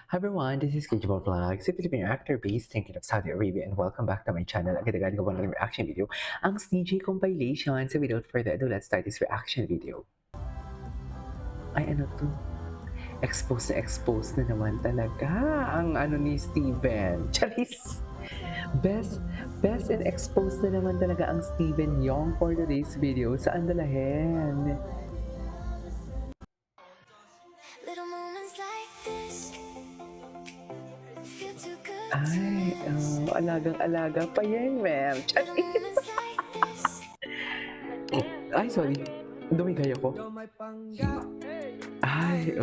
Hi everyone, this is Kajibal Vlogs, a Filipino actor based thinking of Saudi Arabia, and welcome back to my channel. Agad-agad ko ng reaction video, ang CJ compilation. So without further ado, let's start this reaction video. Ay ano to? Expose na naman talaga ang ano ni Steven. Charis! Best and exposed na naman talaga ang Steven Yeong for today's video. Saan dalahin? Ay, alagang-alaga pa yan, ma'am. Ay, sorry. Dumigay ako. Ay,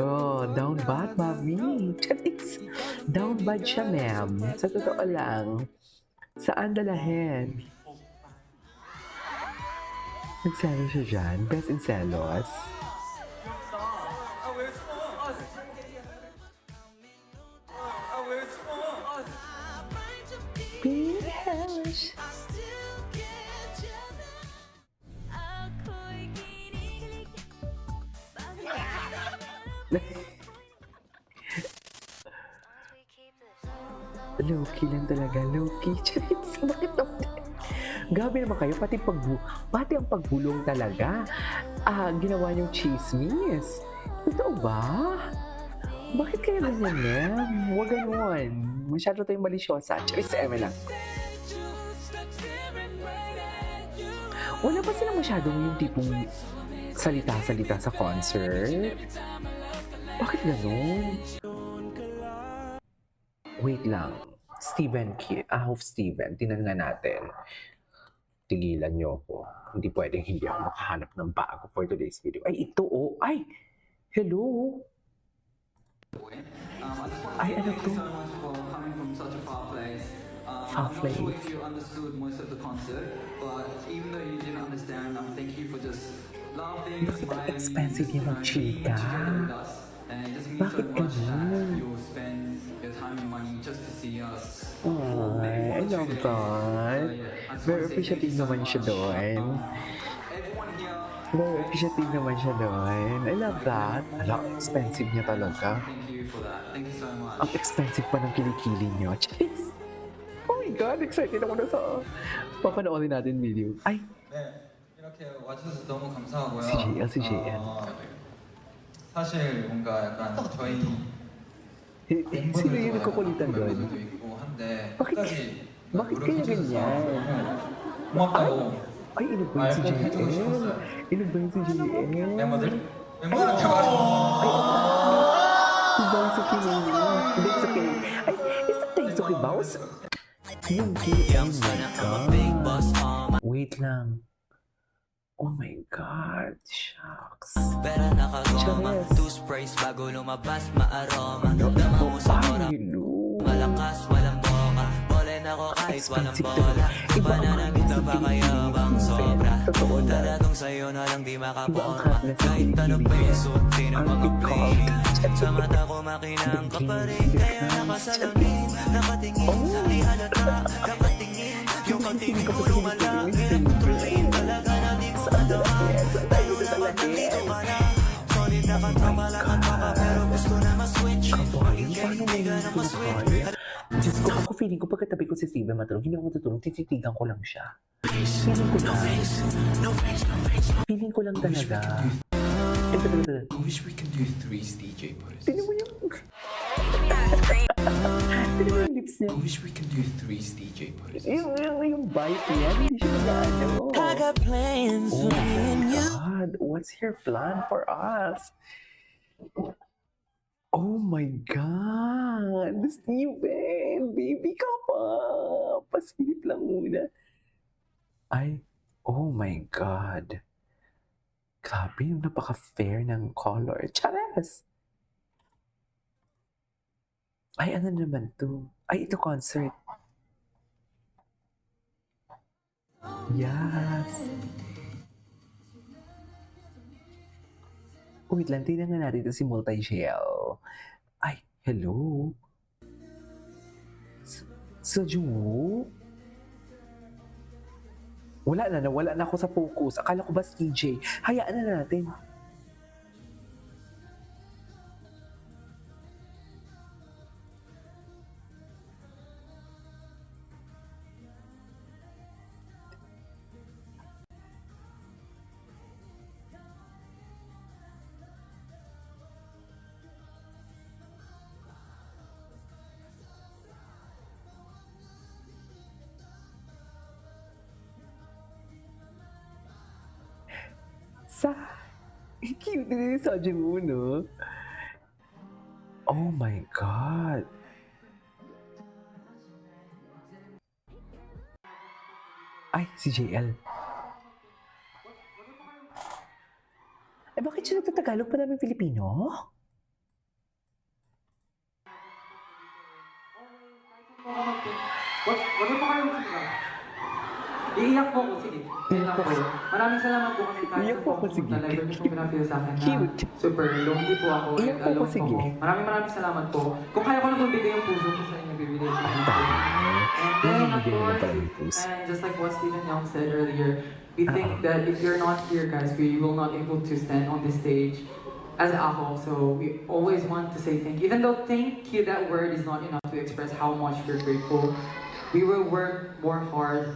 down bad, mami. Charis. Down bad siya, ma'am. Sa totoo lang. Saan dalahin? Nagselo siya dyan. Best in selos. Be hellish. Low-key lang talaga, low-key. Charis, bakit naman? Gabi naman kayo, pati ang pagbulong talaga. Ginawa niyong chismis. Totoo ba? Bakit kaya ganyan, ma'am? Huwag ganun. Masyado tayong malisyosa. Charis, eme lang. Wala pa silang masyadong yung tipong salita-salita sa concert? Bakit ganun? Wait lang. Steven, tinan nga natin. Tigilan niyo ako. Hindi pwedeng hindi ako makahanap ng bago for today's video. Ay, ito oh. Ay! Hello! Ay, ano to? Far place. If you understood most of the concert, but even though you didn't understand, thank you for just laughing, Bakit ang smiling, expensive yung magchika? and it just means Bakit so much that ganun? you'll spend your time and money just to see us. Ay, I love that. Very appreciative naman siya doon. Everyone here, Very appreciative naman siya doon. I love that. Alam, expensive niya talaga. thank you for that. Thank you so much. Ang expensive pa ng kilikili niyo. Cheers! Oh my God, excited ako na sa papanoorin natin video. Ay, 네, 이렇게 와주셔서 너무 감사하고요. CJL. 사실 뭔가 약간 저희 Sino yung nagkukulitan doon? 멤버들도 있고 한데 Bakit kaya ganyan? 고맙다고. Ay, ino ba yung si JL? Ino ba yung si JL? 멤버들한테 말해. Iba yung sa Hindi, it's okay. Ay, is that Daisuke Boss? Yung oh my God. Wait lang. Oh my God, shucks. Pera nakagoma, Charis. two sprays bago lumabas, maaroma. Dama mo sa mora, Hello. malakas, walang boka. Ballin ako kahit walang Expensive bola. talaga. Iba na nagita pa kaya bang sobra. Totoo na. Talagang sa'yo na lang di Iba ang makaporma. hotness ng Kahit ano pa yung suot, di na Ang mag-play. TikTok. Sa mata ko makinang ka pa rin. Kaya nakasalamin, nakatingin, di halata, nakatingin. Yung pagtingin ko lumalaki, kontrolin talaga na di mo madama. Tayo naman nandito ka na. Solid na katropa lang at baka pero gusto na ma-switch. Maging kaibigan na ma-switch. Diyos ko, ako feeling ko pagkatabi ko si Steven matulog, hindi ako matutulog, tititigan ko lang siya. Feeling ko lang. Feeling ko lang talaga. Ito. I wish we can do 3's DJ pose. Tignan mo yung... Tignan mo yung lips niya. I wish we can do 3's DJ pose. Yung bite niya, hindi siya nag-ano. I got plans Oh for me and my you. God, what's your plan for us? Oh my God, Steven, baby ka pa. Pasilip lang muna. Ay, oh my God. Grabe yung napaka-fair ng color. Charas! Ay, ano naman to? Ay, ito concert. Yes. Wait lang, tingnan nga natin ito si Multi-Gel. Ay, hello? Sa Jungwoo? Nawala na ako sa focus. Akala ko ba si TJ? Hayaan na natin. Sa... Cute din yung Seo Jung-woo, no? Oh my God. Ay, si JL. Eh, bakit siya nagtatagalog pa namin Pilipino? Wag mo pa kayong sige. Iiyak po ako, sige. Iiyak po kayo. Maraming salamat po kasi kahit Iiyak sa po ako, sige. Talaga niyo po pinafeel sa akin na Cute. super lonely po ako. Iiyak and po ako, alone sige. ako. Maraming salamat po. Kung kaya ko lang bibigay yung puso ko sa inyo, bibigay ko lang po. And then, of Namimigay naman course, pala yung puso. and just like what Stephen Young said earlier, we think that if you're not here, guys, we will not able to stand on this stage as Aho. So we always want to say thank you. Even though thank you, that word is not enough to express how much we're grateful. We will work more hard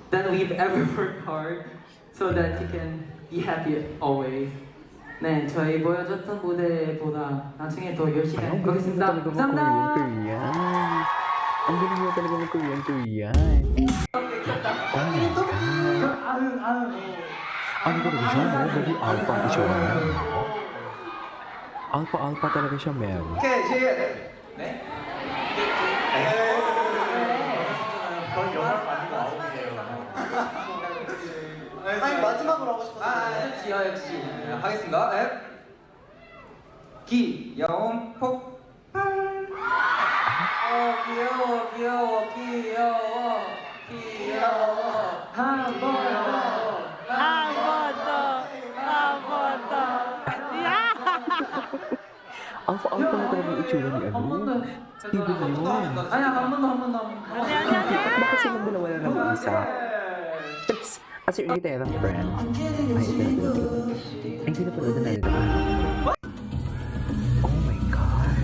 than we've ever worked hard so that you can be happy always. 네, 저희 보여줬던 무대보다 나중에 더 열심히 Ang galing mo 해보겠습니다. talaga 감사합니다. mag-Korean. Ang galing mo talaga mag-Korean. Oh my God. Ano talaga siya? Very alpha ang itsura niya. Alpha talaga siya, Mel. 오케이, JL. 네? 아니 마지막으로 하고 싶어서 역시. 네, 하겠습니다. 네. 귀여운 폭. 귀여워. 한 번 Alpha na talaga yung itsura ni ano. Steven yun. 아니야, 한 번 더. Bakit silang dalawa na lang isa? As your literary friend. Ay, ito na pinapanood. Ay, pinapanood na natin. Oh my God.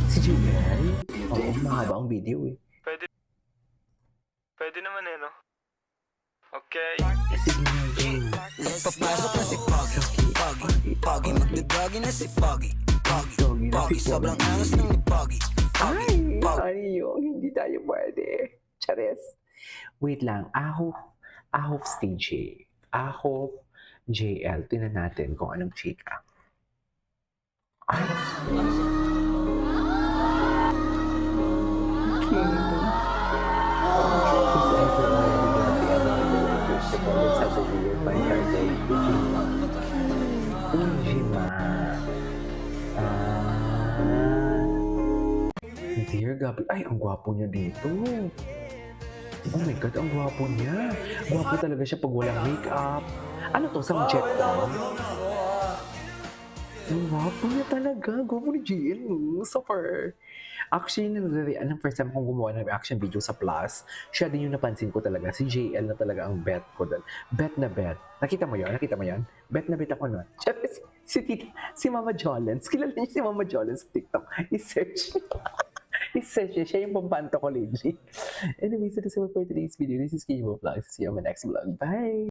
Si JL? Oo, mahaba ang video eh. Pwede naman eh, no? Okay. Sige na, go. Papasok na si Foggy, Foggy, magdadagi na si Foggy, Foggy, sobrang angas ng ni Foggy, Ay, ano yung hindi tayo pwede. Chares. Wait lang. Ahof stage eh. Ahof JL. Tinan natin kung anong chika. Ay. Ujima. Dear Gabi. Ay, ang gwapo niya dito. Oh my God, ang gwapo niya. Gwapo talaga siya pag walang makeup. Ano to? Sang jet to? Ang gwapo niya talaga. Gwapo ni JL. Super. Actually, ng first time akong gumawa ng reaction video sa Plus, siya din yung napansin ko talaga. Si JL na talaga ang bet ko doon. Bet na bet. Nakita mo yun? Bet na bet ako nun. Siyempre, si Mama Jolens. Kilala niyo si Mama Jolens sa TikTok. I-search niya. Siya yung pampanto ko lately. Anyway, so that's all for today's video. This is Kimo Vlogs. See you on my next vlog. Bye!